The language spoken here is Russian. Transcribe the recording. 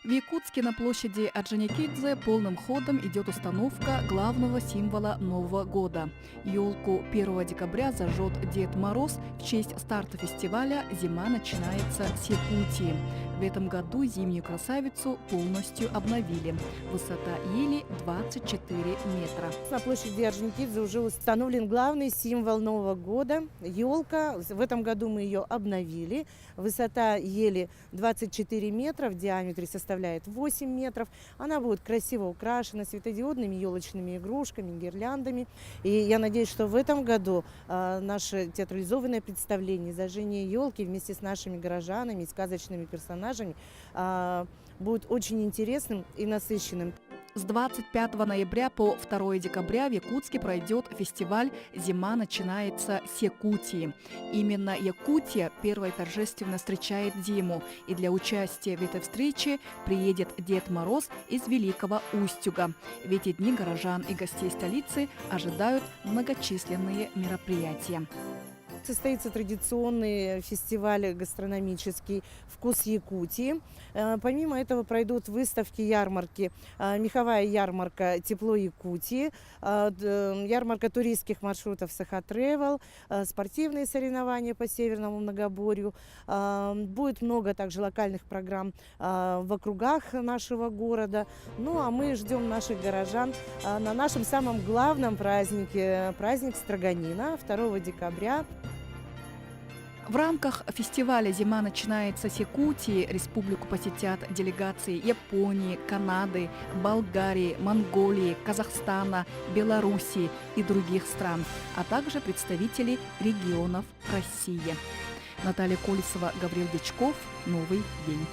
В Якутске на площади Орджоникидзе полным ходом идет установка главного символа Нового года. Елку 1 декабря зажжет Дед Мороз в честь старта фестиваля «Зима начинается с Якутии». В этом году зимнюю красавицу полностью обновили. Высота ели 24 метра. На площади Орджоникидзе уже установлен главный символ Нового года – елка. В этом году мы ее обновили. Высота ели 24 метра, в диаметре составляет 8 метров. Она будет красиво украшена светодиодными елочными игрушками, гирляндами. И я надеюсь, что в этом году наше театрализованное представление «Зажжение елки» вместе с нашими горожанами и сказочными персонажами будет очень интересным и насыщенным. С 25 ноября по 2 декабря в Якутске пройдет фестиваль «Зима начинается с Якутии». Именно Якутия первой торжественно встречает зиму, и для участия в этой встрече приедет Дед Мороз из Великого Устюга. В эти дни горожан и гостей столицы ожидают многочисленные мероприятия. Состоится традиционный фестиваль гастрономический «Вкус Якутии». Помимо этого пройдут выставки, ярмарки. Меховая ярмарка «Тепло Якутии», ярмарка туристских маршрутов «Саха-Тревел», спортивные соревнования по Северному многоборью. Будет много также локальных программ в округах нашего города. Ну а мы ждем наших горожан на нашем самом главном празднике, праздник Строганина, 2 декабря. В рамках фестиваля «Зима начинается с Якутии» республику посетят делегации Японии, Канады, Болгарии, Монголии, Казахстана, Белоруссии и других стран, а также представители регионов России. Наталья Колесова, Гавриил Дичков. Новый день.